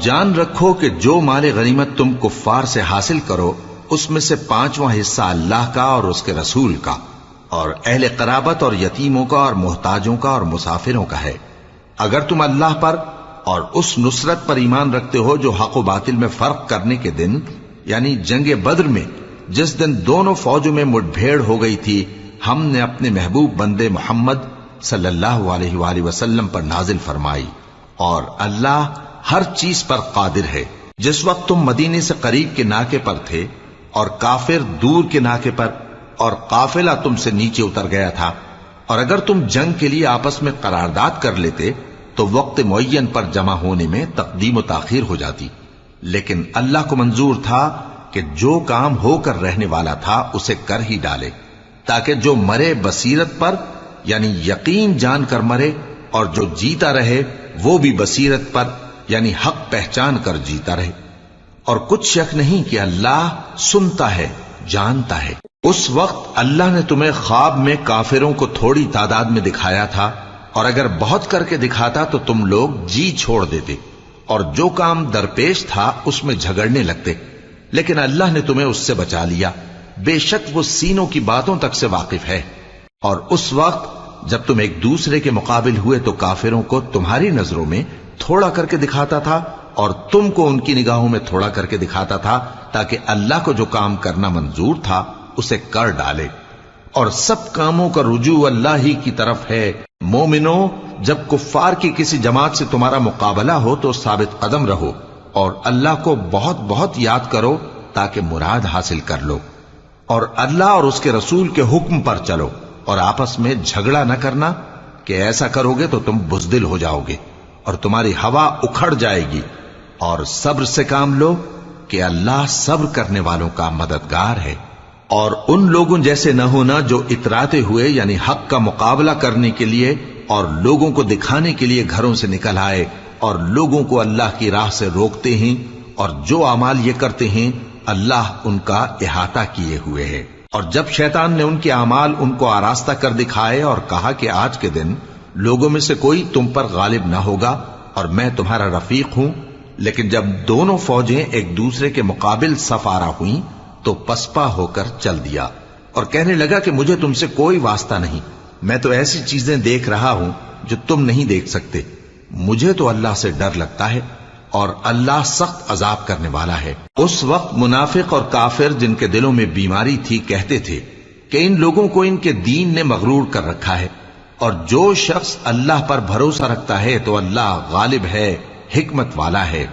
جان رکھو کہ جو مال غنیمت تم کفار سے حاصل کرو اس میں سے 5واں حصہ اللہ کا اور اس کے رسول کا اور اہل قرابت اور یتیموں کا اور محتاجوں کا اور مسافروں کا ہے، اگر تم اللہ پر اور اس نصرت پر ایمان رکھتے ہو جو حق و باطل میں فرق کرنے کے دن، یعنی جنگ بدر میں جس دن دونوں فوجوں میں مٹ بھیڑ ہو گئی تھی، ہم نے اپنے محبوب بندے محمد صلی اللہ علیہ وآلہ وسلم پر نازل فرمائی، اور اللہ ہر چیز پر قادر ہے۔ جس وقت تم مدینے سے قریب کے ناکے پر تھے اور کافر دور کے ناکے پر، اور قافلہ تم سے نیچے اتر گیا تھا، اور اگر تم جنگ کے لیے آپس میں قرارداد کر لیتے تو وقت معین پر جمع ہونے میں تقدیم و تاخیر ہو جاتی، لیکن اللہ کو منظور تھا کہ جو کام ہو کر رہنے والا تھا اسے کر ہی ڈالے، تاکہ جو مرے بصیرت پر یعنی یقین جان کر مرے، اور جو جیتا رہے وہ بھی بصیرت پر یعنی حق پہچان کر جیتا رہے۔ اور کچھ شک نہیں کہ اللہ سنتا ہے، جانتا ہے۔ اس وقت اللہ نے تمہیں خواب میں کافروں کو تھوڑی تعداد میں دکھایا تھا، اور اگر بہت کر کے دکھاتا تو تم لوگ جی چھوڑ دیتے اور جو کام درپیش تھا اس میں جھگڑنے لگتے، لیکن اللہ نے تمہیں اس سے بچا لیا، بے شک وہ سینوں کی باتوں تک سے واقف ہے۔ اور اس وقت جب تم ایک دوسرے کے مقابل ہوئے تو کافروں کو تمہاری نظروں میں تھوڑا کر کے دکھاتا تھا اور تم کو ان کی نگاہوں میں تھوڑا کر کے دکھاتا تھا، تاکہ اللہ کو جو کام کرنا منظور تھا اسے کر ڈالے، اور سب کاموں کا رجوع اللہ ہی کی طرف ہے۔ مومنو، جب کفار کی کسی جماعت سے تمہارا مقابلہ ہو تو ثابت قدم رہو اور اللہ کو بہت بہت یاد کرو تاکہ مراد حاصل کر لو، اور اللہ اور اس کے رسول کے حکم پر چلو، اور آپس میں جھگڑا نہ کرنا کہ ایسا کرو گے تو تم بزدل ہو جاؤ گے اور تمہاری ہوا اکھڑ جائے گی، اور صبر سے کام لو کہ اللہ صبر کرنے والوں کا مددگار ہے۔ اور ان لوگوں جیسے نہ ہونا جو اتراتے ہوئے یعنی حق کا مقابلہ کرنے کے لیے اور لوگوں کو دکھانے کے لیے گھروں سے نکل آئے اور لوگوں کو اللہ کی راہ سے روکتے ہیں، اور جو اعمال یہ کرتے ہیں اللہ ان کا احاطہ کیے ہوئے ہے۔ اور جب شیطان نے ان کے اعمال ان کو آراستہ کر دکھائے اور کہا کہ آج کے دن لوگوں میں سے کوئی تم پر غالب نہ ہوگا اور میں تمہارا رفیق ہوں، لیکن جب دونوں فوجیں ایک دوسرے کے مقابل صف آرا ہوئیں تو پسپا ہو کر چل دیا اور کہنے لگا کہ مجھے تم سے کوئی واسطہ نہیں، میں تو ایسی چیزیں دیکھ رہا ہوں جو تم نہیں دیکھ سکتے، مجھے تو اللہ سے ڈر لگتا ہے اور اللہ سخت عذاب کرنے والا ہے۔ اس وقت منافق اور کافر جن کے دلوں میں بیماری تھی کہتے تھے کہ ان لوگوں کو ان کے دین نے مغرور کر رکھا ہے، اور جو شخص اللہ پر بھروسہ رکھتا ہے تو اللہ غالب ہے، حکمت والا ہے۔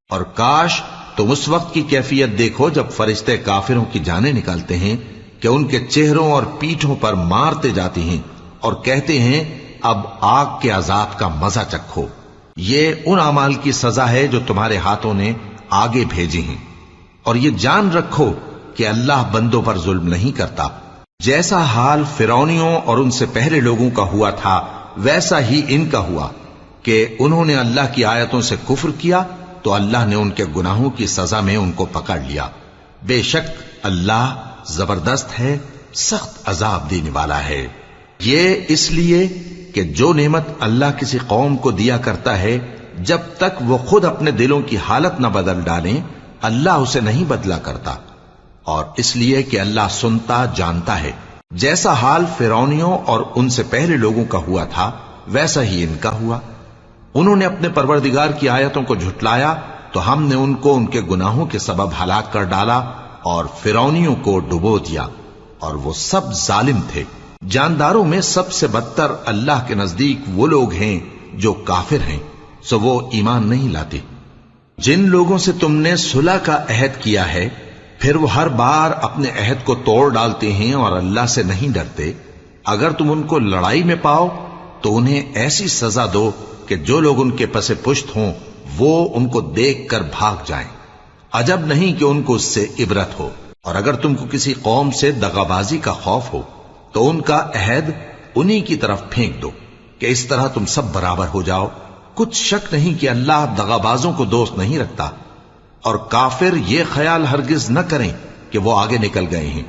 اور کاش تم اس وقت کی کیفیت دیکھو جب فرشتے کافروں کی جانیں نکالتے ہیں کہ ان کے چہروں اور پیٹھوں پر مارتے جاتے ہیں اور کہتے ہیں اب آگ کے عذاب کا مزہ چکھو، یہ ان اعمال کی سزا ہے جو تمہارے ہاتھوں نے آگے بھیجے ہیں۔ اور یہ جان رکھو کہ اللہ بندوں پر ظلم نہیں کرتا، جیسا حال فرعونیوں اور ان سے پہلے لوگوں کا ہوا تھا ویسا ہی ان کا ہوا کہ انہوں نے اللہ کی آیتوں سے کفر کیا تو اللہ نے ان کے گناہوں کی سزا میں ان کو پکڑ لیا، بے شک اللہ زبردست ہے، سخت عذاب دینے والا ہے۔ یہ اس لیے کہ جو نعمت اللہ کسی قوم کو دیا کرتا ہے جب تک وہ خود اپنے دلوں کی حالت نہ بدل ڈالیں اللہ اسے نہیں بدلا کرتا، اور اس لیے کہ اللہ سنتا جانتا ہے۔ جیسا حال فرعونیوں اور ان سے پہلے لوگوں کا ہوا تھا ویسا ہی ان کا ہوا، انہوں نے اپنے پروردگار کی آیتوں کو جھٹلایا تو ہم نے ان کو ان کے گناہوں کے سبب ہلاک کر ڈالا اور فرعونیوں کو ڈبو دیا، اور وہ سب ظالم تھے۔ جانداروں میں سب سے بدتر اللہ کے نزدیک وہ لوگ ہیں جو کافر ہیں، سو وہ ایمان نہیں لاتے۔ جن لوگوں سے تم نے صلح کا عہد کیا ہے پھر وہ ہر بار اپنے عہد کو توڑ ڈالتے ہیں اور اللہ سے نہیں ڈرتے، اگر تم ان کو لڑائی میں پاؤ تو انہیں ایسی سزا دو کہ جو لوگ ان کے پس پشت ہوں وہ ان کو دیکھ کر بھاگ جائیں، عجب نہیں کہ ان کو اس سے عبرت ہو۔ اور اگر تم کو کسی قوم سے دغابازی کا خوف ہو تو ان کا عہد انہی کی طرف پھینک دو کہ اس طرح تم سب برابر ہو جاؤ، کچھ شک نہیں کہ اللہ دغابازوں کو دوست نہیں رکھتا۔ اور کافر یہ خیال ہرگز نہ کریں کہ وہ آگے نکل گئے ہیں،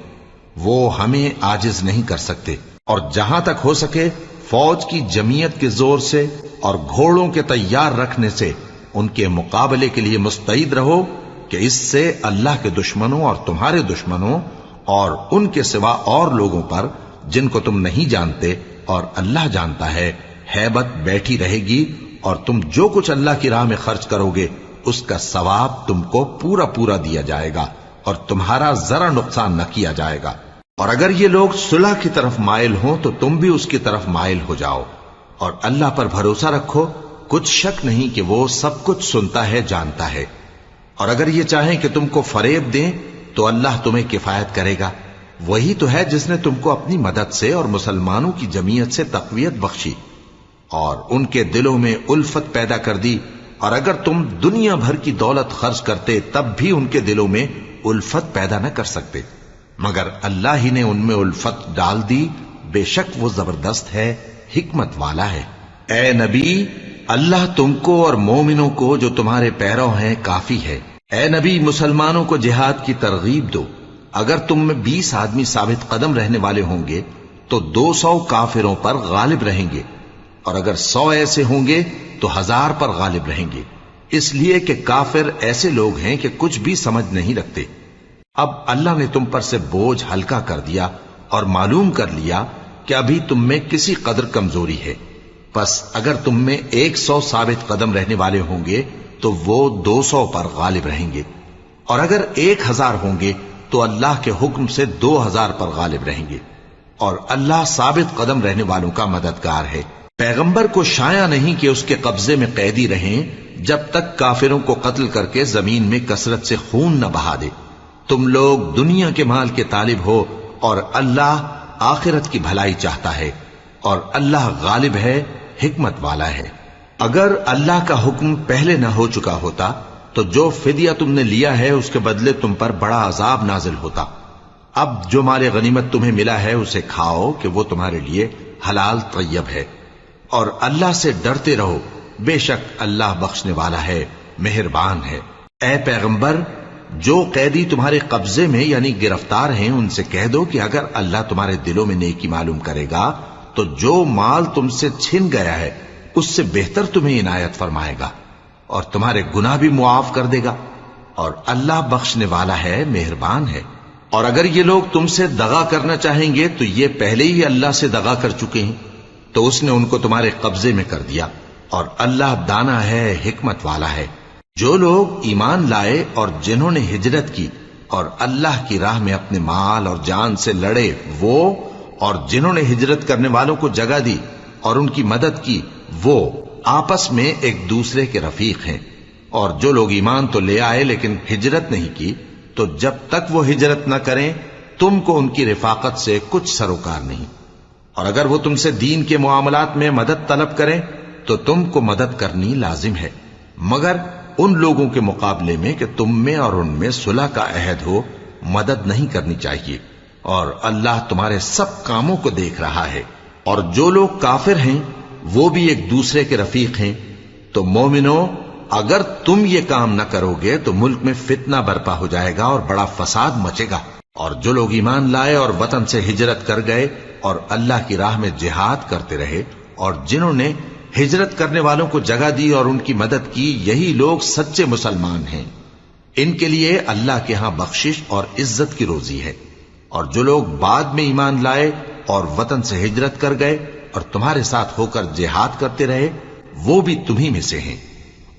وہ ہمیں عاجز نہیں کر سکتے، اور جہاں تک ہو سکے فوج کی جمعیت کے زور سے اور گھوڑوں کے تیار رکھنے سے ان کے مقابلے کے لیے مستعد رہو کہ اس سے اللہ کے دشمنوں اور تمہارے دشمنوں اور ان کے سوا اور لوگوں پر جن کو تم نہیں جانتے اور اللہ جانتا ہے ہیبت بیٹھی رہے گی، اور تم جو کچھ اللہ کی راہ میں خرچ کرو گے اس کا ثواب تم کو پورا پورا دیا جائے گا اور تمہارا ذرا نقصان نہ کیا جائے گا۔ اور اگر یہ لوگ صلح کی طرف مائل ہوں تو تم بھی اس کی طرف مائل ہو جاؤ، اور اللہ پر بھروسہ رکھو، کچھ شک نہیں کہ وہ سب کچھ سنتا ہے، جانتا ہے۔ اور اگر یہ چاہیں کہ تم کو فریب دیں تو اللہ تمہیں کفایت کرے گا، وہی تو ہے جس نے تم کو اپنی مدد سے اور مسلمانوں کی جمعیت سے تقویت بخشی اور ان کے دلوں میں الفت پیدا کر دی، اور اگر تم دنیا بھر کی دولت خرچ کرتے تب بھی ان کے دلوں میں الفت پیدا نہ کر سکتے، مگر اللہ ہی نے ان میں الفت ڈال دی، بے شک وہ زبردست ہے، حکمت والا ہے۔ اے نبی، اللہ تم کو اور مومنوں کو جو تمہارے پیرو ہیں کافی ہے۔ اے نبی، مسلمانوں کو جہاد کی ترغیب دو۔ اگر تم میں 20 آدمی ثابت قدم رہنے والے ہوں گے تو 200 کافروں پر غالب رہیں گے، اور اگر 100 ایسے ہوں گے تو 1000 پر غالب رہیں گے، اس لیے کہ کافر ایسے لوگ ہیں کہ کچھ بھی سمجھ نہیں رکھتے۔ اب اللہ نے تم پر سے بوجھ ہلکا کر دیا اور معلوم کر لیا کہ ابھی تم میں کسی قدر کمزوری ہے، پس اگر تم میں 100 ثابت قدم رہنے والے ہوں گے تو وہ 200 پر غالب رہیں گے، اور اگر 1000 ہوں گے تو اللہ کے حکم سے 2000 پر غالب رہیں گے، اور اللہ ثابت قدم رہنے والوں کا مددگار ہے۔ پیغمبر کو شایع نہیں کہ اس کے قبضے میں قیدی رہیں جب تک کافروں کو قتل کر کے زمین میں کثرت سے خون نہ بہا دے۔ تم لوگ دنیا کے مال کے طالب ہو اور اللہ آخرت کی بھلائی چاہتا ہے، اور اللہ غالب ہے، حکمت والا ہے۔ اگر اللہ کا حکم پہلے نہ ہو چکا ہوتا تو جو فدیہ تم نے لیا ہے اس کے بدلے تم پر بڑا عذاب نازل ہوتا۔ اب جو مال غنیمت تمہیں ملا ہے اسے کھاؤ کہ وہ تمہارے لیے حلال طیب ہے، اور اللہ سے ڈرتے رہو، بے شک اللہ بخشنے والا ہے، مہربان ہے۔ اے پیغمبر، جو قیدی تمہارے قبضے میں یعنی گرفتار ہیں ان سے کہہ دو کہ اگر اللہ تمہارے دلوں میں نیکی معلوم کرے گا تو جو مال تم سے چھن گیا ہے اس سے بہتر تمہیں عنایت فرمائے گا اور تمہارے گناہ بھی معاف کر دے گا، اور اللہ بخشنے والا ہے، مہربان ہے۔ اور اگر یہ لوگ تم سے دغا کرنا چاہیں گے تو یہ پہلے ہی اللہ سے دغا کر چکے ہیں، تو اس نے ان کو تمہارے قبضے میں کر دیا، اور اللہ دانا ہے، حکمت والا ہے۔ جو لوگ ایمان لائے اور جنہوں نے ہجرت کی اور اللہ کی راہ میں اپنے مال اور جان سے لڑے، وہ اور جنہوں نے ہجرت کرنے والوں کو جگہ دی اور ان کی مدد کی، وہ آپس میں ایک دوسرے کے رفیق ہیں۔ اور جو لوگ ایمان تو لے آئے لیکن ہجرت نہیں کی، تو جب تک وہ ہجرت نہ کریں تم کو ان کی رفاقت سے کچھ سروکار نہیں، اور اگر وہ تم سے دین کے معاملات میں مدد طلب کریں تو تم کو مدد کرنی لازم ہے، مگر ان لوگوں کے مقابلے میں کہ تم میں اور ان میں صلح کا عہد ہو مدد نہیں کرنی چاہیے، اور اللہ تمہارے سب کاموں کو دیکھ رہا ہے۔ اور جو لوگ کافر ہیں وہ بھی ایک دوسرے کے رفیق ہیں۔ تو مومنوں، اگر تم یہ کام نہ کرو گے تو ملک میں فتنہ برپا ہو جائے گا اور بڑا فساد مچے گا۔ اور جو لوگ ایمان لائے اور وطن سے ہجرت کر گئے اور اللہ کی راہ میں جہاد کرتے رہے، اور جنہوں نے ہجرت کرنے والوں کو جگہ دی اور ان کی مدد کی، یہی لوگ سچے مسلمان ہیں۔ ان کے لیے اللہ کے ہاں بخشش اور عزت کی روزی ہے۔ اور جو لوگ بعد میں ایمان لائے اور وطن سے ہجرت کر گئے اور تمہارے ساتھ ہو کر جہاد کرتے رہے، وہ بھی تمہیں میں سے ہیں۔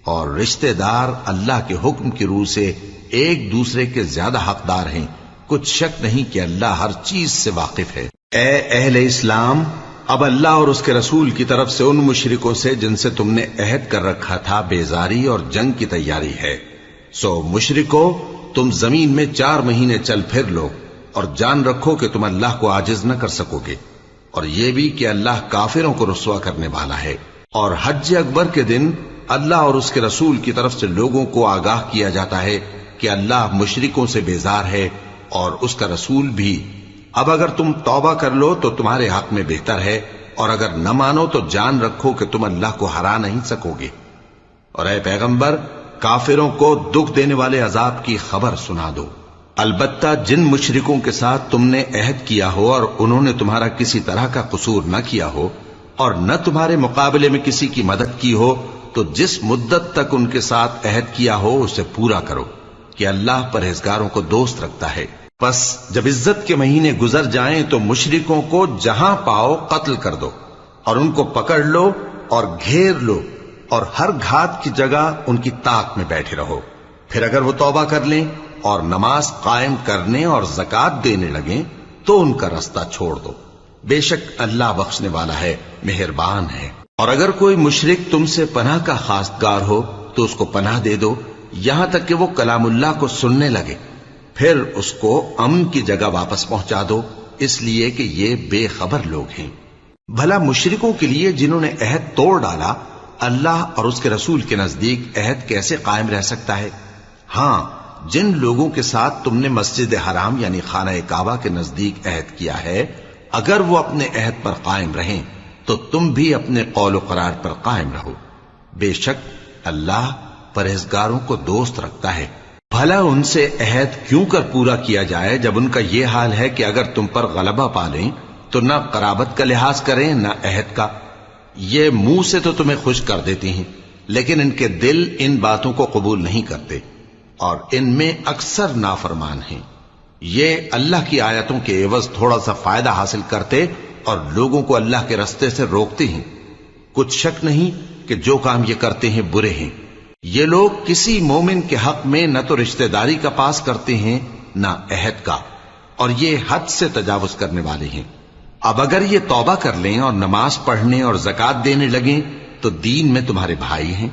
اور رشتہ دار اللہ کے حکم کی روح سے ایک دوسرے کے زیادہ حقدار ہیں، کچھ شک نہیں کہ اللہ ہر چیز سے واقف ہے۔ اے اہل اسلام، اب اللہ اور اس کے رسول کی طرف سے ان مشرکوں سے جن سے تم نے عہد کر رکھا تھا بیزاری اور جنگ کی تیاری ہے۔ سو مشرکو، تم زمین میں 4 مہینے چل پھر لو اور جان رکھو کہ تم اللہ کو عاجز نہ کر سکو گے، اور یہ بھی کہ اللہ کافروں کو رسوا کرنے والا ہے۔ اور حج اکبر کے دن اللہ اور اس کے رسول کی طرف سے لوگوں کو آگاہ کیا جاتا ہے کہ اللہ مشرکوں سے بیزار ہے اور اس کا رسول بھی۔ اب اگر تم توبہ کر لو تو تمہارے حق میں بہتر ہے، اور اگر نہ مانو تو جان رکھو کہ تم اللہ کو ہرا نہیں سکو گے۔ اور اے پیغمبر، کافروں کو دکھ دینے والے عذاب کی خبر سنا دو۔ البتہ جن مشرکوں کے ساتھ تم نے عہد کیا ہو اور انہوں نے تمہارا کسی طرح کا قصور نہ کیا ہو اور نہ تمہارے مقابلے میں کسی کی مدد کی ہو، تو جس مدت تک ان کے ساتھ عہد کیا ہو اسے پورا کرو کہ اللہ پرہیزگاروں کو دوست رکھتا ہے۔ پس جب عزت کے مہینے گزر جائیں تو مشرکوں کو جہاں پاؤ قتل کر دو اور ان کو پکڑ لو اور گھیر لو اور ہر گھات کی جگہ ان کی طاق میں بیٹھے رہو۔ پھر اگر وہ توبہ کر لیں اور نماز قائم کرنے اور زکات دینے لگیں تو ان کا رستہ چھوڑ دو، بے شک اللہ بخشنے والا ہے، مہربان ہے۔ اور اگر کوئی مشرک تم سے پناہ کا خواستگار ہو تو اس کو پناہ دے دو یہاں تک کہ وہ کلام اللہ کو سننے لگے، پھر اس کو امن کی جگہ واپس پہنچا دو، اس لیے کہ یہ بے خبر لوگ ہیں۔ بھلا مشرکوں کے لیے جنہوں نے عہد توڑ ڈالا اللہ اور اس کے رسول کے نزدیک عہد کیسے قائم رہ سکتا ہے؟ ہاں، جن لوگوں کے ساتھ تم نے مسجد حرام یعنی خانہ کعبہ کے نزدیک عہد کیا ہے، اگر وہ اپنے عہد پر قائم رہیں تو تم بھی اپنے قول و قرار پر قائم رہو، بے شک اللہ پرہیزگاروں کو دوست رکھتا ہے۔ بھلا ان سے عہد کیوں کر پورا کیا جائے جب ان کا یہ حال ہے کہ اگر تم پر غلبہ پا لیں تو نہ قرابت کا لحاظ کریں نہ عہد کا۔ یہ منہ سے تو تمہیں خوش کر دیتی ہیں لیکن ان کے دل ان باتوں کو قبول نہیں کرتے اور ان میں اکثر نافرمان ہیں۔ یہ اللہ کی آیتوں کے عوض تھوڑا سا فائدہ حاصل کرتے اور لوگوں کو اللہ کے رستے سے روکتے ہیں۔ کچھ شک نہیں کہ جو کام یہ کرتے ہیں برے ہیں۔ یہ لوگ کسی مومن کے حق میں نہ تو رشتہ داری کا پاس کرتے ہیں نہ عہد کا، اور یہ حد سے تجاوز کرنے والے ہیں۔ اب اگر یہ توبہ کر لیں اور نماز پڑھنے اور زکات دینے لگیں تو دین میں تمہارے بھائی ہیں،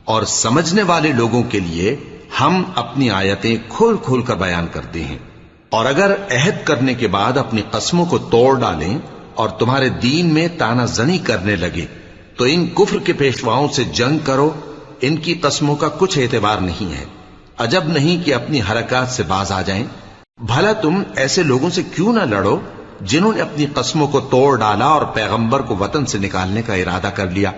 اور سمجھنے والے لوگوں کے لیے ہم اپنی آیتیں کھول کھول کر بیان کرتے ہیں۔ اور اگر عہد کرنے کے بعد اپنی قسموں کو توڑ ڈالیں اور تمہارے دین میں تانا زنی کرنے لگے تو ان کفر کے پیشواؤں سے جنگ کرو، ان کی قسموں کا کچھ اعتبار نہیں ہے، عجب نہیں کہ اپنی حرکات سے باز آ جائیں۔ بھلا تم ایسے لوگوں سے کیوں نہ لڑو جنہوں نے اپنی قسموں کو توڑ ڈالا اور پیغمبر کو وطن سے نکالنے کا ارادہ کر لیا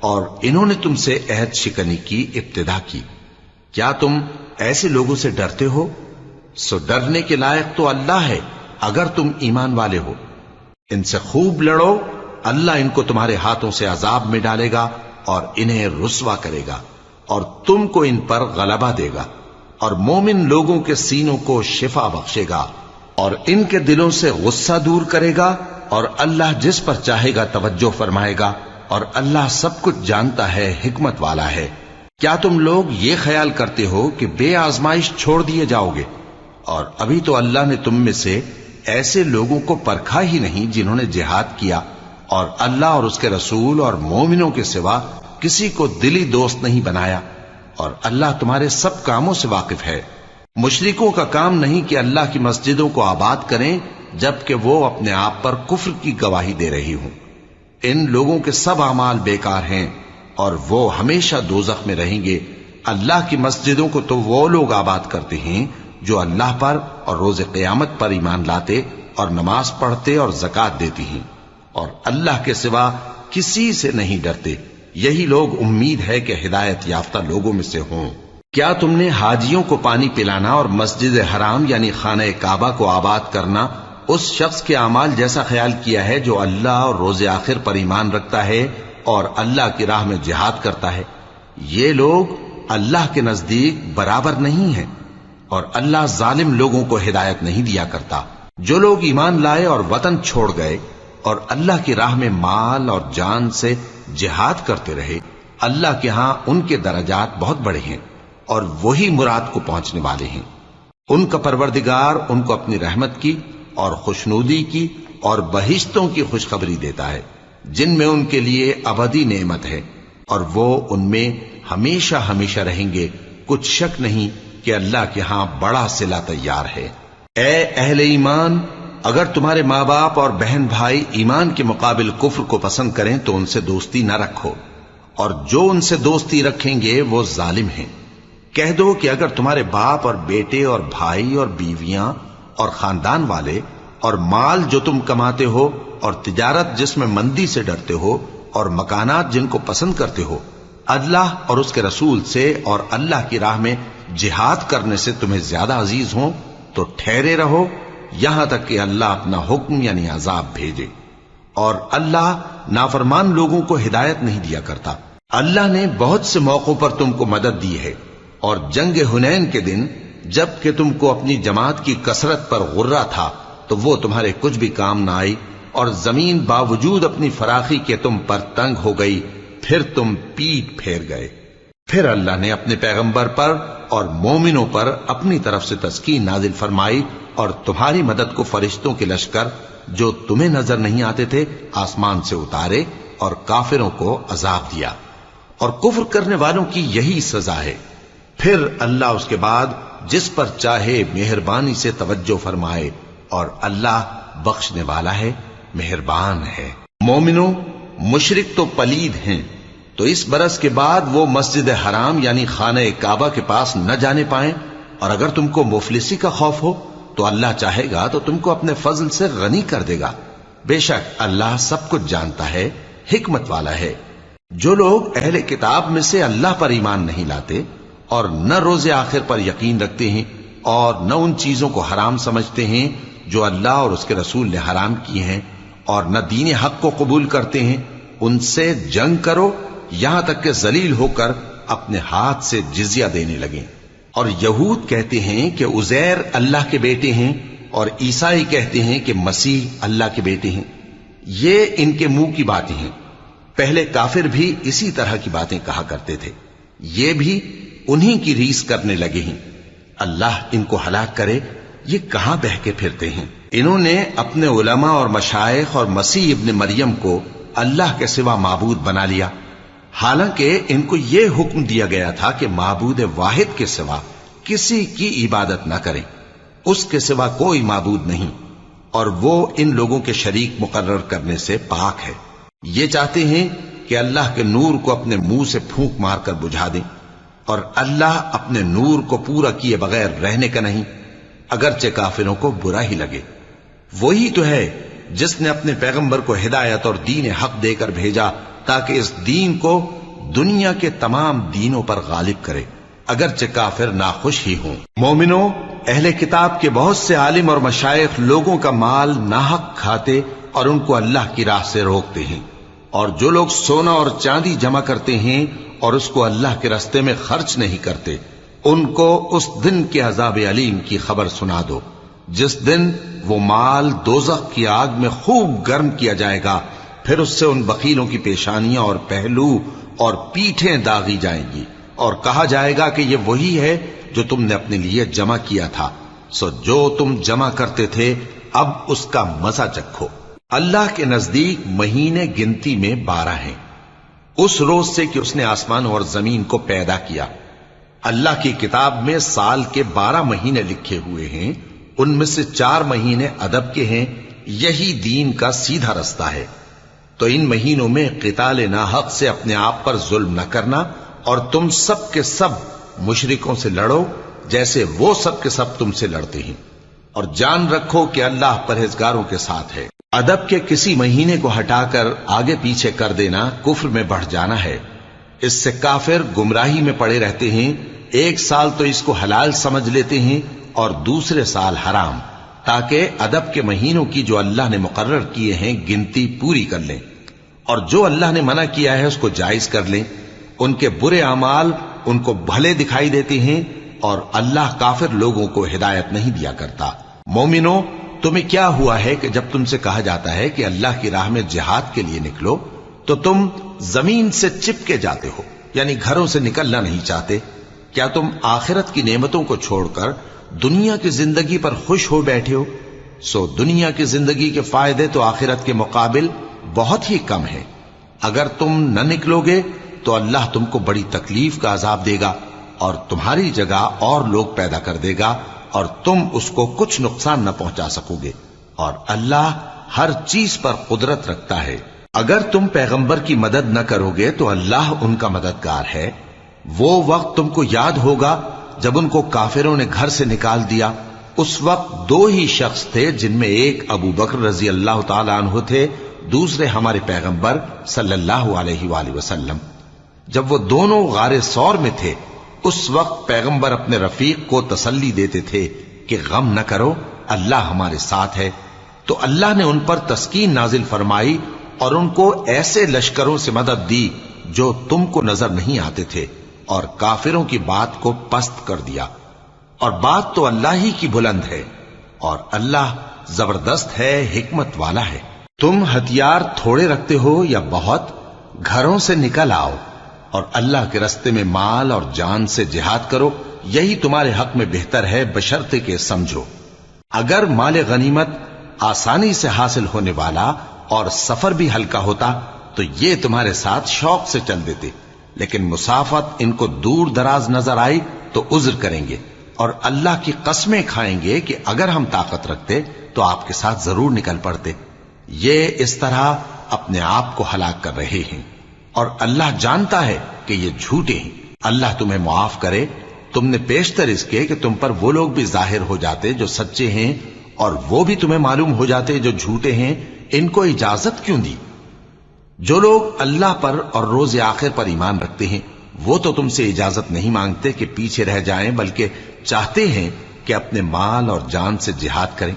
اور انہوں نے تم سے عہد شکنی کی ابتدا کی۔ کیا تم ایسے لوگوں سے ڈرتے ہو؟ سو ڈرنے کے لائق تو اللہ ہے اگر تم ایمان والے ہو۔ ان سے خوب لڑو، اللہ ان کو تمہارے ہاتھوں سے عذاب میں ڈالے گا اور انہیں رسوا کرے گا اور تم کو ان پر غلبہ دے گا، اور مومن لوگوں کے سینوں کو شفا بخشے گا اور ان کے دلوں سے غصہ دور کرے گا، اور اللہ جس پر چاہے گا توجہ فرمائے گا، اور اللہ سب کچھ جانتا ہے، حکمت والا ہے۔ کیا تم لوگ یہ خیال کرتے ہو کہ بے آزمائش چھوڑ دیے جاؤ گے؟ اور ابھی تو اللہ نے تم میں سے ایسے لوگوں کو پرکھا ہی نہیں جنہوں نے جہاد کیا، اور اللہ اور اس کے رسول اور مومنوں کے سوا کسی کو دلی دوست نہیں بنایا، اور اللہ تمہارے سب کاموں سے واقف ہے۔ مشرکوں کا کام نہیں کہ اللہ کی مسجدوں کو آباد کریں جبکہ وہ اپنے آپ پر کفر کی گواہی دے رہی ہوں۔ ان لوگوں کے سب اعمال بیکار ہیں اور وہ ہمیشہ دوزخ میں رہیں گے۔ اللہ کی مسجدوں کو تو وہ لوگ آباد کرتے ہیں جو اللہ پر اور روز قیامت پر ایمان لاتے اور نماز پڑھتے اور زکات دیتی ہیں، اور اللہ کے سوا کسی سے نہیں ڈرتے۔ یہی لوگ امید ہے کہ ہدایت یافتہ لوگوں میں سے ہوں۔ کیا تم نے حاجیوں کو پانی پلانا اور مسجد حرام یعنی خانہ کعبہ کو آباد کرنا اس شخص کے اعمال جیسا خیال کیا ہے جو اللہ اور روز آخر پر ایمان رکھتا ہے اور اللہ کی راہ میں جہاد کرتا ہے؟ یہ لوگ اللہ کے نزدیک برابر نہیں ہیں، اور اللہ ظالم لوگوں کو ہدایت نہیں دیا کرتا۔ جو لوگ ایمان لائے اور وطن چھوڑ گئے اور اللہ کی راہ میں مال اور جان سے جہاد کرتے رہے، اللہ کے ہاں ان کے درجات بہت بڑے ہیں اور وہی مراد کو پہنچنے والے ہیں۔ ان کا پروردگار ان کو اپنی رحمت کی اور خوشنودی کی اور بہشتوں کی خوشخبری دیتا ہے جن میں ان کے لیے ابدی نعمت ہے، اور وہ ان میں ہمیشہ ہمیشہ رہیں گے۔ کچھ شک نہیں کہ اللہ کے ہاں بڑا صلہ تیار ہے۔ اے اہل ایمان، اگر تمہارے ماں باپ اور بہن بھائی ایمان کے مقابل کفر کو پسند کریں تو ان سے دوستی نہ رکھو، اور جو ان سے دوستی رکھیں گے وہ ظالم ہیں۔ کہہ دو کہ اگر تمہارے باپ اور بیٹے اور بھائی اور بیویاں اور خاندان والے اور مال جو تم کماتے ہو اور تجارت جس میں مندی سے ڈرتے ہو اور مکانات جن کو پسند کرتے ہو اللہ اور اس کے رسول سے اور اللہ کی راہ میں جہاد کرنے سے تمہیں زیادہ عزیز ہوں تو ٹھہرے رہو یہاں تک کہ اللہ اپنا حکم یعنی عذاب بھیجے، اور اللہ نافرمان لوگوں کو ہدایت نہیں دیا کرتا۔ اللہ نے بہت سے موقعوں پر تم کو مدد دی ہے، اور جنگ حنین کے دن جب کہ تم کو اپنی جماعت کی کثرت پر غرہ تھا تو وہ تمہارے کچھ بھی کام نہ آئی، اور زمین باوجود اپنی فراخی کے تم پر تنگ ہو گئی، پھر تم پیٹ پھیر گئے۔ پھر اللہ نے اپنے پیغمبر پر اور مومنوں پر اپنی طرف سے تسکین نازل فرمائی، اور تمہاری مدد کو فرشتوں کے لشکر جو تمہیں نظر نہیں آتے تھے آسمان سے اتارے، اور کافروں کو عذاب دیا، اور کفر کرنے والوں کی یہی سزا ہے۔ پھر اللہ اس کے بعد جس پر چاہے مہربانی سے توجہ فرمائے، اور اللہ بخشنے والا ہے، مہربان ہے۔ مومنوں، مشرک تو پلید ہیں، تو اس برس کے بعد وہ مسجد حرام یعنی خانہ کعبہ کے پاس نہ جانے پائیں، اور اگر تم کو مفلسی کا خوف ہو تو اللہ چاہے گا تو تم کو اپنے فضل سے غنی کر دے گا۔ بے شک اللہ سب کچھ جانتا ہے، حکمت والا ہے۔ جو لوگ اہل کتاب میں سے اللہ پر ایمان نہیں لاتے اور نہ روز آخر پر یقین رکھتے ہیں اور نہ ان چیزوں کو حرام سمجھتے ہیں جو اللہ اور اس کے رسول نے حرام کی ہیں، اور نہ دین حق کو قبول کرتے ہیں، ان سے جنگ کرو یہاں تک کہ ذلیل ہو کر اپنے ہاتھ سے جزیہ دینے لگیں۔ اور یہود کہتے ہیں کہ عزیر اللہ کے بیٹے ہیں، اور عیسائی کہتے ہیں کہ مسیح اللہ کے بیٹے ہیں۔ یہ ان کے منہ کی باتیں ہیں، پہلے کافر بھی اسی طرح کی باتیں کہا کرتے تھے، یہ بھی انہی کی ریس کرنے لگے ہیں۔ اللہ ان کو ہلاک کرے، یہ کہاں بہ کے پھرتے ہیں۔ انہوں نے اپنے علماء اور مشائخ اور مسیح ابن مریم کو اللہ کے سوا معبود بنا لیا، حالانکہ ان کو یہ حکم دیا گیا تھا کہ معبود واحد کے سوا کسی کی عبادت نہ کریں، اس کے سوا کوئی معبود نہیں، اور وہ ان لوگوں کے شریک مقرر کرنے سے پاک ہے۔ یہ چاہتے ہیں کہ اللہ کے نور کو اپنے منہ سے پھونک مار کر بجھا دیں، اور اللہ اپنے نور کو پورا کیے بغیر رہنے کا نہیں، اگرچہ کافروں کو برا ہی لگے۔ وہی تو ہے جس نے اپنے پیغمبر کو ہدایت اور دین حق دے کر بھیجا تاکہ اس دین کو دنیا کے تمام دینوں پر غالب کرے، اگرچہ کافر ناخوش ہی ہوں۔ مومنوں، اہل کتاب کے بہت سے عالم اور مشائخ لوگوں کا مال ناحق کھاتے اور ان کو اللہ کی راہ سے روکتے ہیں، اور جو لوگ سونا اور چاندی جمع کرتے ہیں اور اس کو اللہ کے راستے میں خرچ نہیں کرتے، ان کو اس دن کے عذاب علیم کی خبر سنا دو، جس دن وہ مال دوزخ کی آگ میں خوب گرم کیا جائے گا، پھر اس سے ان بخیلوں کی پیشانیاں اور پہلو اور پیٹھیں داغی جائیں گی، اور کہا جائے گا کہ یہ وہی ہے جو تم نے اپنے لیے جمع کیا تھا، سو جو تم جمع کرتے تھے اب اس کا مزہ چکھو۔ اللہ کے نزدیک مہینے گنتی میں 12 ہیں، اس روز سے کہ اس نے آسمان اور زمین کو پیدا کیا۔ اللہ کی کتاب میں سال کے 12 مہینے لکھے ہوئے ہیں، ان میں سے 4 مہینے ادب کے ہیں، یہی دین کا سیدھا رستہ ہے۔ تو ان مہینوں میں قتال ناحق سے اپنے آپ پر ظلم نہ کرنا، اور تم سب کے سب مشرکوں سے لڑو جیسے وہ سب کے سب تم سے لڑتے ہیں، اور جان رکھو کہ اللہ پرہیزگاروں کے ساتھ ہے۔ ادب کے کسی مہینے کو ہٹا کر آگے پیچھے کر دینا کفر میں بڑھ جانا ہے، اس سے کافر گمراہی میں پڑے رہتے ہیں۔ ایک سال تو اس کو حلال سمجھ لیتے ہیں اور دوسرے سال حرام، تاکہ ادب کے مہینوں کی جو اللہ نے مقرر کیے ہیں گنتی پوری کر لیں، اور جو اللہ نے منع کیا ہے اس کو جائز کر لیں۔ ان کے برے اعمال ان کو بھلے دکھائی دیتے ہیں، اور اللہ کافر لوگوں کو ہدایت نہیں دیا کرتا۔ مومنوں، تمہیں کیا ہوا ہے کہ جب تم سے کہا جاتا ہے کہ اللہ کی راہ میں جہاد کے لیے نکلو تو تم زمین سے چپکے جاتے ہو، یعنی گھروں سے نکلنا نہیں چاہتے؟ کیا تم آخرت کی نعمتوں کو چھوڑ کر دنیا کی زندگی پر خوش ہو بیٹھے ہو؟ سو دنیا کی زندگی کے فائدے تو آخرت کے مقابل بہت ہی کم ہیں۔ اگر تم نہ نکلو گے تو اللہ تم کو بڑی تکلیف کا عذاب دے گا، اور تمہاری جگہ اور لوگ پیدا کر دے گا، اور تم اس کو کچھ نقصان نہ پہنچا سکو گے، اور اللہ ہر چیز پر قدرت رکھتا ہے۔ اگر تم پیغمبر کی مدد نہ کرو گے تو اللہ ان کا مددگار ہے۔ وہ وقت تم کو یاد ہوگا جب ان کو کافروں نے گھر سے نکال دیا، اس وقت 2 ہی شخص تھے، جن میں ایک ابو بکر رضی اللہ تعالی عنہ تھے، دوسرے ہمارے پیغمبر صلی اللہ علیہ وآلہ وسلم۔ جب وہ دونوں غار ثور میں تھے، اس وقت پیغمبر اپنے رفیق کو تسلی دیتے تھے کہ غم نہ کرو، اللہ ہمارے ساتھ ہے۔ تو اللہ نے ان پر تسکین نازل فرمائی اور ان کو ایسے لشکروں سے مدد دی جو تم کو نظر نہیں آتے تھے اور کافروں کی بات کو پست کر دیا. اور بات تو اللہ ہی کی بلند ہے اور اللہ زبردست ہے، حکمت والا ہے. تم ہتھیار تھوڑے رکھتے ہو یا بہت، گھروں سے نکل آؤ اور اللہ کے رستے میں مال اور جان سے جہاد کرو، یہی تمہارے حق میں بہتر ہے، بشرطے کہ سمجھو. اگر مال غنیمت آسانی سے حاصل ہونے والا اور سفر بھی ہلکا ہوتا تو یہ تمہارے ساتھ شوق سے چل دیتے، لیکن مسافت ان کو دور دراز نظر آئی تو عذر کریں گے اور اللہ کی قسمیں کھائیں گے کہ اگر ہم طاقت رکھتے تو آپ کے ساتھ ضرور نکل پڑتے. یہ اس طرح اپنے آپ کو ہلاک کر رہے ہیں اور اللہ جانتا ہے کہ یہ جھوٹے ہیں. اللہ تمہیں معاف کرے. تم نے پیشتر اس کے کہ تم پر وہ لوگ بھی ظاہر ہو جاتے جو سچے ہیں اور وہ بھی تمہیں معلوم ہو جاتے جو جھوٹے ہیں. ان کو اجازت کیوں دی؟ جو لوگ اللہ پر اور روز آخر پر ایمان رکھتے ہیں وہ تو تم سے اجازت نہیں مانگتے کہ پیچھے رہ جائیں، بلکہ چاہتے ہیں کہ اپنے مال اور جان سے جہاد کریں،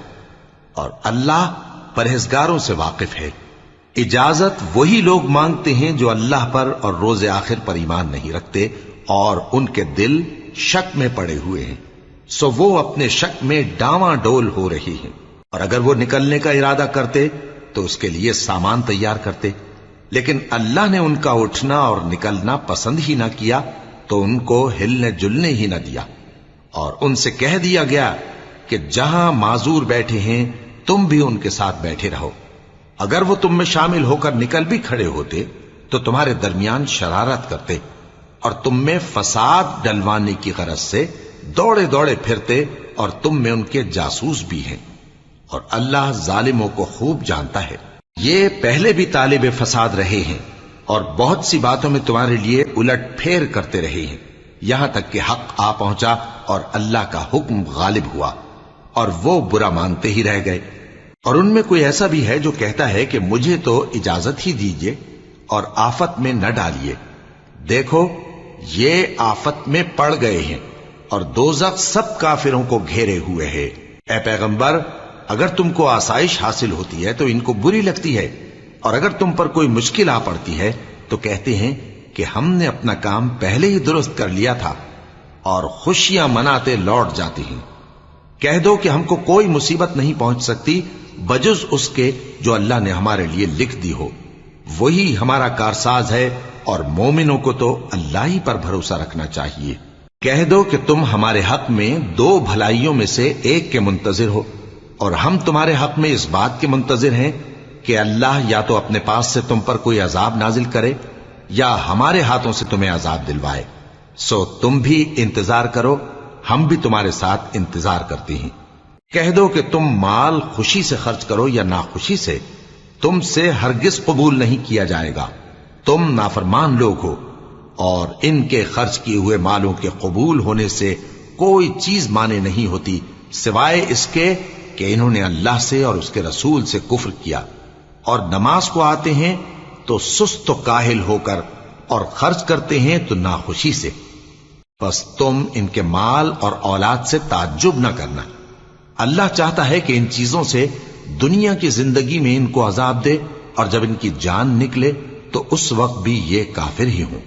اور اللہ پرہیزگاروں سے واقف ہے. اجازت وہی لوگ مانگتے ہیں جو اللہ پر اور روز آخر پر ایمان نہیں رکھتے اور ان کے دل شک میں پڑے ہوئے ہیں، سو وہ اپنے شک میں ڈاواں ڈول ہو رہی ہیں. اور اگر وہ نکلنے کا ارادہ کرتے تو اس کے لیے سامان تیار کرتے، لیکن اللہ نے ان کا اٹھنا اور نکلنا پسند ہی نہ کیا تو ان کو ہلنے جلنے ہی نہ دیا، اور ان سے کہہ دیا گیا کہ جہاں معذور بیٹھے ہیں تم بھی ان کے ساتھ بیٹھے رہو. اگر وہ تم میں شامل ہو کر نکل بھی کھڑے ہوتے تو تمہارے درمیان شرارت کرتے اور تم میں فساد ڈلوانے کی غرض سے دوڑے دوڑے پھرتے، اور تم میں ان کے جاسوس بھی ہیں، اور اللہ ظالموں کو خوب جانتا ہے. یہ پہلے بھی طالب فساد رہے ہیں اور بہت سی باتوں میں تمہارے لیے الٹ پھیر کرتے رہے ہیں، یہاں تک کہ حق آ پہنچا اور اللہ کا حکم غالب ہوا اور وہ برا مانتے ہی رہ گئے. اور ان میں کوئی ایسا بھی ہے جو کہتا ہے کہ مجھے تو اجازت ہی دیجئے اور آفت میں نہ ڈالیے. دیکھو یہ آفت میں پڑ گئے ہیں اور دوزخ سب کافروں کو گھیرے ہوئے ہے. اے پیغمبر، اگر تم کو آسائش حاصل ہوتی ہے تو ان کو بری لگتی ہے، اور اگر تم پر کوئی مشکل آ پڑتی ہے تو کہتے ہیں کہ ہم نے اپنا کام پہلے ہی درست کر لیا تھا، اور خوشیاں مناتے لوٹ جاتی ہیں. کہہ دو کہ ہم کو کوئی مصیبت نہیں پہنچ سکتی بجز اس کے جو اللہ نے ہمارے لیے لکھ دی ہو، وہی ہمارا کارساز ہے، اور مومنوں کو تو اللہ ہی پر بھروسہ رکھنا چاہیے. کہہ دو کہ تم ہمارے حق میں دو بھلائیوں میں سے ایک کے منتظر ہو، اور ہم تمہارے حق میں اس بات کے منتظر ہیں کہ اللہ یا تو اپنے پاس سے تم پر کوئی عذاب نازل کرے یا ہمارے ہاتھوں سے تمہیں عذاب دلوائے. سو تم بھی انتظار کرو، ہم بھی تمہارے ساتھ انتظار کرتے ہیں. کہہ دو کہ تم مال خوشی سے خرچ کرو یا ناخوشی سے، تم سے ہرگز قبول نہیں کیا جائے گا. تم نافرمان لوگ ہو، اور ان کے خرچ کیے ہوئے مالوں کے قبول ہونے سے کوئی چیز مانے نہیں ہوتی سوائے اس کے کہ انہوں نے اللہ سے اور اس کے رسول سے کفر کیا، اور نماز کو آتے ہیں تو سست و کاہل ہو کر، اور خرچ کرتے ہیں تو ناخوشی سے. بس تم ان کے مال اور اولاد سے تعجب نہ کرنا. اللہ چاہتا ہے کہ ان چیزوں سے دنیا کی زندگی میں ان کو عذاب دے، اور جب ان کی جان نکلے تو اس وقت بھی یہ کافر ہی ہوں.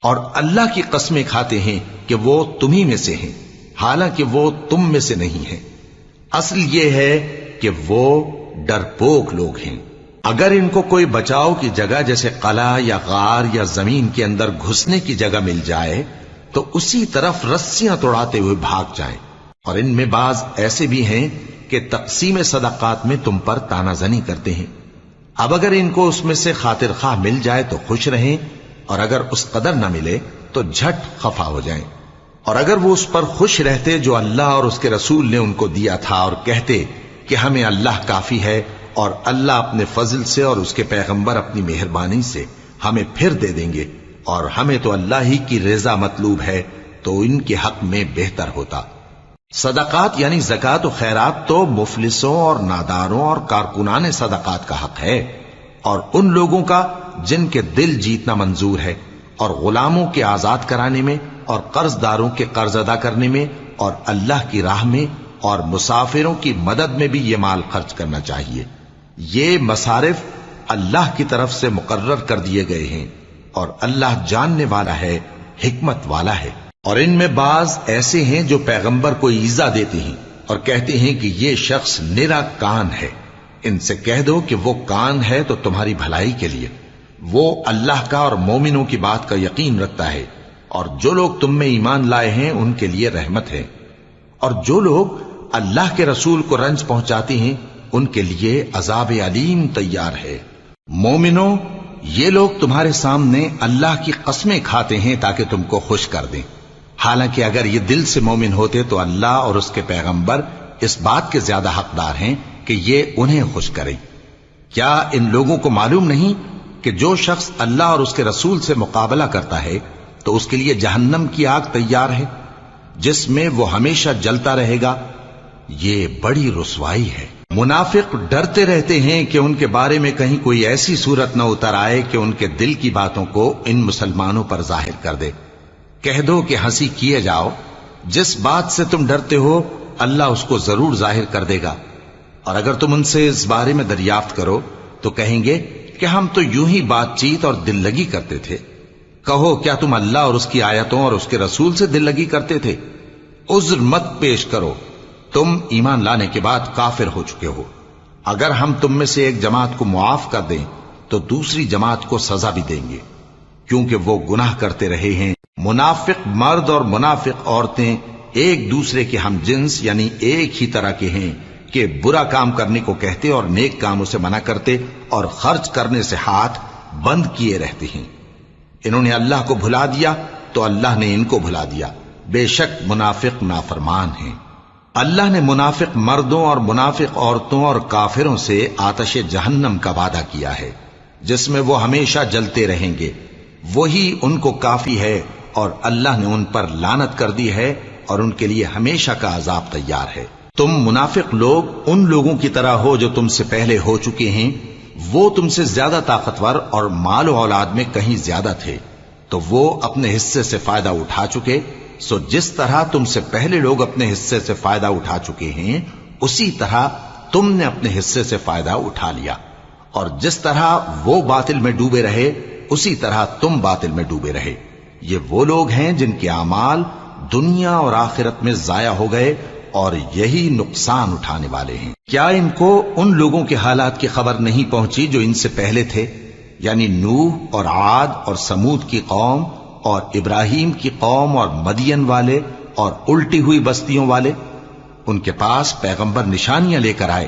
اور اللہ کی قسمیں کھاتے ہیں کہ وہ تمہیں میں سے ہیں، حالانکہ وہ تم میں سے نہیں ہیں. اصل یہ ہے کہ وہ ڈرپوک لوگ ہیں. اگر ان کو کوئی بچاؤ کی جگہ جیسے قلعہ یا غار یا زمین کے اندر گھسنے کی جگہ مل جائے تو اسی طرف رسیاں توڑاتے ہوئے بھاگ جائیں. اور ان میں بعض ایسے بھی ہیں کہ تقسیم صدقات میں تم پر تانا زنی کرتے ہیں. اب اگر ان کو اس میں سے خاطر خواہ مل جائے تو خوش رہیں، اور اگر اس قدر نہ ملے تو جھٹ خفا ہو جائیں. اور اگر وہ اس پر خوش رہتے جو اللہ اور اس کے رسول نے ان کو دیا تھا، اور کہتے کہ ہمیں اللہ کافی ہے، اور اللہ اپنے فضل سے اور اس کے پیغمبر اپنی مہربانی سے ہمیں پھر دے دیں گے، اور ہمیں تو اللہ ہی کی رضا مطلوب ہے، تو ان کے حق میں بہتر ہوتا. صدقات یعنی زکوٰۃ و خیرات تو مفلسوں اور ناداروں اور کارکنان صدقات کا حق ہے، اور ان لوگوں کا جن کے دل جیتنا منظور ہے، اور غلاموں کے آزاد کرانے میں، اور قرض داروں کے قرض ادا کرنے میں، اور اللہ کی راہ میں، اور مسافروں کی مدد میں بھی یہ مال خرچ کرنا چاہیے. یہ مصارف اللہ کی طرف سے مقرر کر دیے گئے ہیں، اور اللہ جاننے والا ہے، حکمت والا ہے۔ اور ان میں بعض ایسے ہیں جو پیغمبر کو ایذا دیتے ہیں اور کہتے ہیں کہ یہ شخص نرا کان ہے۔ ان سے کہہ دو کہ وہ کان ہے تو تمہاری بھلائی کے لیے، وہ اللہ کا اور مومنوں کی بات کا یقین رکھتا ہے، اور جو لوگ تم میں ایمان لائے ہیں ان کے لیے رحمت ہے، اور جو لوگ اللہ کے رسول کو رنج پہنچاتے ہیں ان کے لیے عذاب علیم تیار ہے۔ مومنوں، یہ لوگ تمہارے سامنے اللہ کی قسمیں کھاتے ہیں تاکہ تم کو خوش کر دیں، حالانکہ اگر یہ دل سے مومن ہوتے تو اللہ اور اس کے پیغمبر اس بات کے زیادہ حقدار ہیں کہ یہ انہیں خوش کریں۔ کیا ان لوگوں کو معلوم نہیں کہ جو شخص اللہ اور اس کے رسول سے مقابلہ کرتا ہے تو اس کے لیے جہنم کی آگ تیار ہے جس میں وہ ہمیشہ جلتا رہے گا؟ یہ بڑی رسوائی ہے۔ منافق ڈرتے رہتے ہیں کہ ان کے بارے میں کہیں کوئی ایسی صورت نہ اتر آئے کہ ان کے دل کی باتوں کو ان مسلمانوں پر ظاہر کر دے۔ کہہ دو کہ ہنسی کیے جاؤ، جس بات سے تم ڈرتے ہو اللہ اس کو ضرور ظاہر کر دے گا، اور اگر تم ان سے اس بارے میں دریافت کرو تو کہیں گے کہ ہم تو یوں ہی بات چیت اور دل لگی کرتے تھے۔ کہو کیا تم اللہ اور اس کی آیتوں اور اس کے رسول سے دل لگی کرتے تھے؟ عذر مت پیش کرو، تم ایمان لانے کے بعد کافر ہو چکے ہو۔ اگر ہم تم میں سے ایک جماعت کو معاف کر دیں تو دوسری جماعت کو سزا بھی دیں گے، کیونکہ وہ گناہ کرتے رہے ہیں۔ منافق مرد اور منافق عورتیں ایک دوسرے کے ہم جنس یعنی ایک ہی طرح کے ہیں کہ برا کام کرنے کو کہتے اور نیک کاموں سے منع کرتے اور خرچ کرنے سے ہاتھ بند کیے رہتے ہیں۔ انہوں نے اللہ کو بھلا دیا تو اللہ نے ان کو بھلا دیا، بے شک منافق نافرمان ہیں۔ اللہ نے منافق مردوں اور منافق عورتوں اور کافروں سے آتش جہنم کا وعدہ کیا ہے جس میں وہ ہمیشہ جلتے رہیں گے، وہی ان کو کافی ہے، اور اللہ نے ان پر لعنت کر دی ہے اور ان کے لیے ہمیشہ کا عذاب تیار ہے۔ تم منافق لوگ ان لوگوں کی طرح ہو جو تم سے پہلے ہو چکے ہیں، وہ تم سے زیادہ طاقتور اور مال و اولاد میں کہیں زیادہ تھے، تو وہ اپنے حصے سے فائدہ اٹھا چکے، سو جس طرح تم سے پہلے لوگ اپنے حصے سے فائدہ اٹھا چکے ہیں اسی طرح تم نے اپنے حصے سے فائدہ اٹھا لیا، اور جس طرح وہ باطل میں ڈوبے رہے اسی طرح تم باطل میں ڈوبے رہے۔ یہ وہ لوگ ہیں جن کے اعمال دنیا اور آخرت میں ضائع ہو گئے اور یہی نقصان اٹھانے والے ہیں۔ کیا ان کو ان لوگوں کے حالات کی خبر نہیں پہنچی جو ان سے پہلے تھے، یعنی نوح اور عاد اور سمود کی قوم اور ابراہیم کی قوم اور مدین والے اور الٹی ہوئی بستیوں والے؟ ان کے پاس پیغمبر نشانیاں لے کر آئے،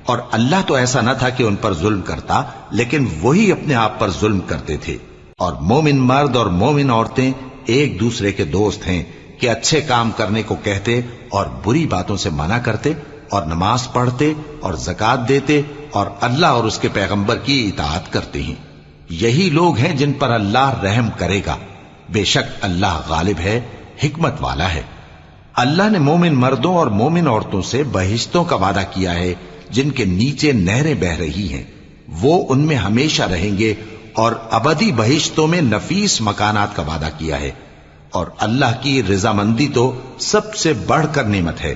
اور اللہ تو ایسا نہ تھا کہ ان پر ظلم کرتا، لیکن وہی اپنے آپ پر ظلم کرتے تھے۔ اور مومن مرد اور مومن عورتیں ایک دوسرے کے دوست ہیں کہ اچھے کام کرنے کو کہتے اور بری باتوں سے منع کرتے، اور نماز پڑھتے اور زکوٰۃ دیتے اور اللہ اور اس کے پیغمبر کی اطاعت کرتے ہیں۔ یہی لوگ ہیں جن پر اللہ رحم کرے گا، بے شک اللہ غالب ہے، حکمت والا ہے۔ اللہ نے مومن مردوں اور مومن عورتوں سے بہشتوں کا وعدہ کیا ہے جن کے نیچے نہریں بہ رہی ہیں، وہ ان میں ہمیشہ رہیں گے، اور ابدی بہشتوں میں نفیس مکانات کا وعدہ کیا ہے۔ اور اللہ کی رضامندی تو سب سے بڑھ کر نعمت ہے،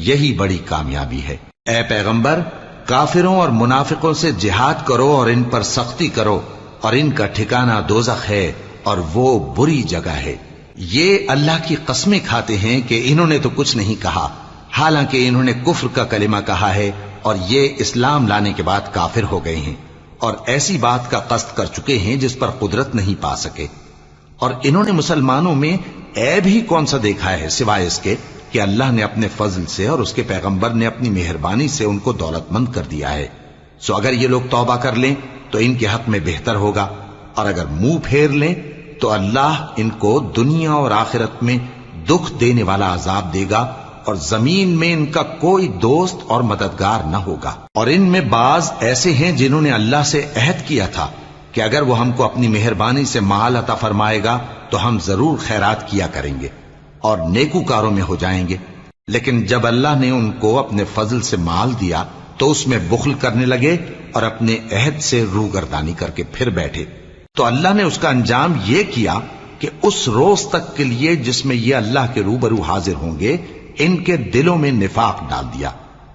یہی بڑی کامیابی ہے۔ اے پیغمبر، کافروں اور منافقوں سے جہاد کرو اور ان پر سختی کرو، اور ان کا ٹھکانہ دوزخ ہے اور وہ بری جگہ ہے۔ یہ اللہ کی قسمیں کھاتے ہیں کہ انہوں نے تو کچھ نہیں کہا، حالانکہ انہوں نے کفر کا کلمہ کہا ہے اور یہ اسلام لانے کے بعد کافر ہو گئے ہیں، اور ایسی بات کا قصد کر چکے ہیں جس پر قدرت نہیں پا سکے۔ اور انہوں نے مسلمانوں میں عیب ہی کون سا دیکھا ہے سوائے اس کے کہ اللہ نے اپنے فضل سے اور اس کے پیغمبر نے اپنی مہربانی سے ان کو دولت مند کر دیا ہے۔ سو اگر یہ لوگ توبہ کر لیں تو ان کے حق میں بہتر ہوگا، اور اگر منہ پھیر لیں تو اللہ ان کو دنیا اور آخرت میں دکھ دینے والا عذاب دے گا، اور زمین میں ان کا کوئی دوست اور مددگار نہ ہوگا۔ اور ان میں بعض ایسے ہیں جنہوں نے اللہ سے عہد کیا تھا کہ اگر وہ ہم کو اپنی مہربانی سے مال عطا فرمائے گا تو ہم ضرور خیرات کیا کریں گے اور نیکوکاروں میں ہو جائیں گے، لیکن جب اللہ نے ان کو اپنے فضل سے مال دیا تو اس میں بخل کرنے لگے اور اپنے عہد سے روگردانی کر کے پھر بیٹھے۔ تو اللہ نے اس کا انجام یہ کیا کہ اس روز تک کے لیے جس میں یہ اللہ کے روبرو حاضر ہوں گے ان کے دلوں میں نفاق ڈال دیا،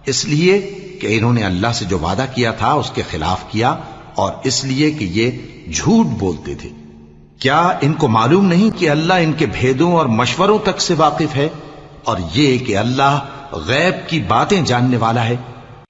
اس لیے کہ انہوں نے اللہ سے جو وعدہ کیا تھا اس کے خلاف کیا، اور اس لیے کہ یہ جھوٹ بولتے تھے۔ کیا ان کو معلوم نہیں کہ اللہ ان کے بھیدوں اور مشوروں تک سے واقف ہے، اور یہ کہ اللہ غیب کی باتیں جاننے والا ہے؟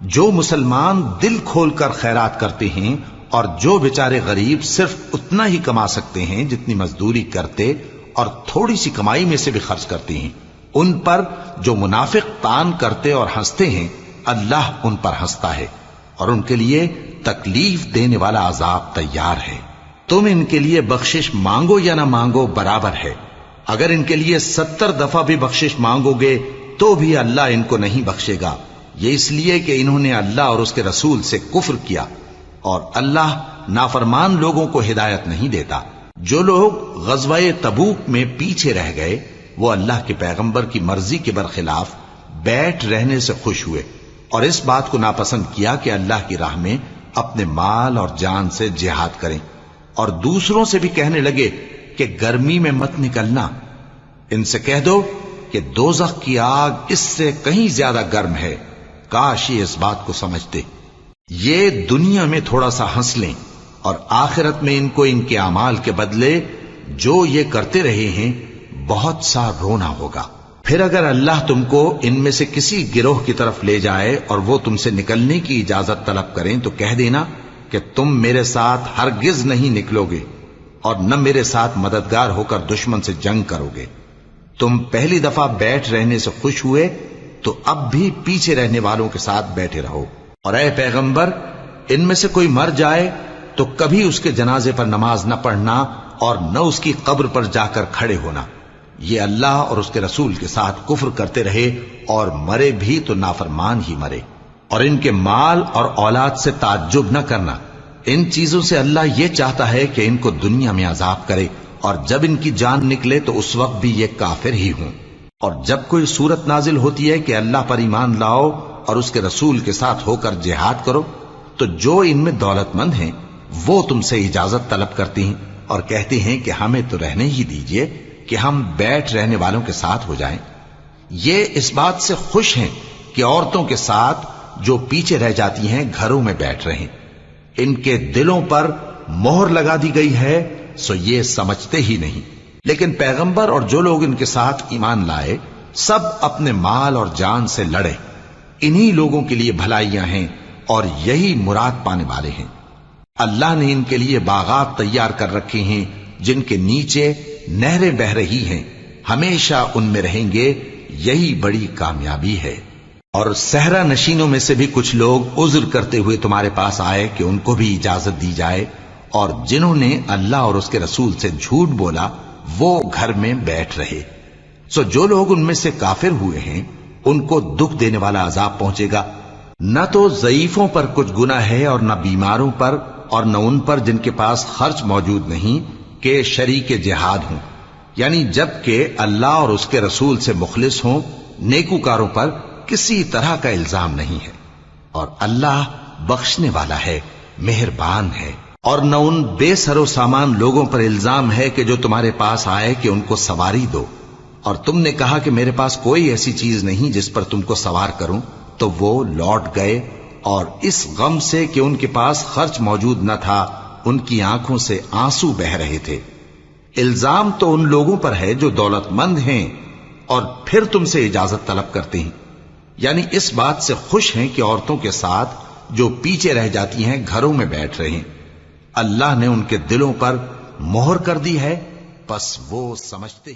جو مسلمان دل کھول کر خیرات کرتے ہیں اور جو بیچارے غریب صرف اتنا ہی کما سکتے ہیں جتنی مزدوری کرتے اور تھوڑی سی کمائی میں سے بھی خرچ کرتے ہیں، ان پر جو منافق تان کرتے اور ہنستے ہیں، اللہ ان پر ہنستا ہے اور ان کے لیے تکلیف دینے والا عذاب تیار ہے۔ تم ان کے لیے بخشش مانگو یا نہ مانگو برابر ہے، اگر ان کے لیے 70 دفعہ بھی بخشش مانگو گے تو بھی اللہ ان کو نہیں بخشے گا، یہ اس لیے کہ انہوں نے اللہ اور اس کے رسول سے کفر کیا، اور اللہ نافرمان لوگوں کو ہدایت نہیں دیتا۔ جو لوگ غزوہ تبوک میں پیچھے رہ گئے وہ اللہ کے پیغمبر کی مرضی کے برخلاف بیٹھ رہنے سے خوش ہوئے اور اس بات کو ناپسند کیا کہ اللہ کی راہ میں اپنے مال اور جان سے جہاد کریں، اور دوسروں سے بھی کہنے لگے کہ گرمی میں مت نکلنا۔ ان سے کہہ دو کہ دوزخ کی آگ اس سے کہیں زیادہ گرم ہے، کاش یہ اس بات کو سمجھتے۔ یہ دنیا میں تھوڑا سا ہنس لیں اور آخرت میں ان کو ان کے اعمال کے بدلے جو یہ کرتے رہے ہیں بہت سا رونا ہوگا۔ پھر اگر اللہ تم کو ان میں سے کسی گروہ کی طرف لے جائے اور وہ تم سے نکلنے کی اجازت طلب کریں تو کہہ دینا کہ تم میرے ساتھ ہرگز نہیں نکلو گے اور نہ میرے ساتھ مددگار ہو کر دشمن سے جنگ کرو گے۔ تم پہلی دفعہ بیٹھ رہنے سے خوش ہوئے تو اب بھی پیچھے رہنے والوں کے ساتھ بیٹھے رہو، اور اے پیغمبر ان میں سے کوئی مر جائے تو کبھی اس کے جنازے پر نماز نہ پڑھنا اور نہ اس کی قبر پر جا کر کھڑے ہونا۔ یہ اللہ اور اس کے رسول کے ساتھ کفر کرتے رہے اور مرے بھی تو نافرمان ہی مرے۔ اور ان کے مال اور اولاد سے تعجب نہ کرنا، ان چیزوں سے اللہ یہ چاہتا ہے کہ ان کو دنیا میں عذاب کرے، اور جب ان کی جان نکلے تو اس وقت بھی یہ کافر ہی ہوں۔ اور جب کوئی صورت نازل ہوتی ہے کہ اللہ پر ایمان لاؤ اور اس کے رسول کے ساتھ ہو کر جہاد کرو، تو جو ان میں دولت مند ہیں وہ تم سے اجازت طلب کرتے ہیں اور کہتے ہیں کہ ہمیں تو رہنے ہی دیجئے کہ ہم بیٹھ رہنے والوں کے ساتھ ہو جائیں۔ یہ اس بات سے خوش ہیں کہ عورتوں کے ساتھ جو پیچھے رہ جاتی ہیں گھروں میں بیٹھ رہیں۔ ان کے دلوں پر مہر لگا دی گئی ہے سو یہ سمجھتے ہی نہیں۔ لیکن پیغمبر اور جو لوگ ان کے ساتھ ایمان لائے سب اپنے مال اور جان سے لڑے، انہی لوگوں کے لیے بھلائیاں ہیں اور یہی مراد پانے والے ہیں۔ اللہ نے ان کے لیے باغات تیار کر رکھے ہیں جن کے نیچے نہریں بہ رہی ہیں، ہمیشہ ان میں رہیں گے، یہی بڑی کامیابی ہے۔ اور صحرا نشینوں میں سے بھی کچھ لوگ عذر کرتے ہوئے تمہارے پاس آئے کہ ان کو بھی اجازت دی جائے، اور جنہوں نے اللہ اور اس کے رسول سے جھوٹ بولا وہ گھر میں بیٹھ رہے۔ سو جو لوگ ان میں سے کافر ہوئے ہیں ان کو دکھ دینے والا عذاب پہنچے گا، نہ تو ضعیفوں پر کچھ گناہ ہے اور نہ بیماروں پر اور نہ ان پر جن کے پاس خرچ موجود نہیں کہ شریک جہاد ہوں، یعنی جب کہ اللہ اور اس کے رسول سے مخلص ہوں، نیکوکاروں پر کسی طرح کا الزام نہیں ہے، اور اللہ بخشنے والا ہے، مہربان ہے۔ اور نہ ان بے سر و سامان لوگوں پر الزام ہے کہ جو تمہارے پاس آئے کہ ان کو سواری دو، اور تم نے کہا کہ میرے پاس کوئی ایسی چیز نہیں جس پر تم کو سوار کروں، تو وہ لوٹ گئے، اور اس غم سے کہ ان کے پاس خرچ موجود نہ تھا ان کی آنکھوں سے آنسو بہ رہے تھے۔ الزام تو ان لوگوں پر ہے جو دولت مند ہیں اور پھر تم سے اجازت طلب کرتے ہیں، یعنی اس بات سے خوش ہیں کہ عورتوں کے ساتھ جو پیچھے رہ جاتی ہیں گھروں میں بیٹھ رہے ہیں۔ اللہ نے ان کے دلوں پر مہر کر دی ہے، پس وہ سمجھتے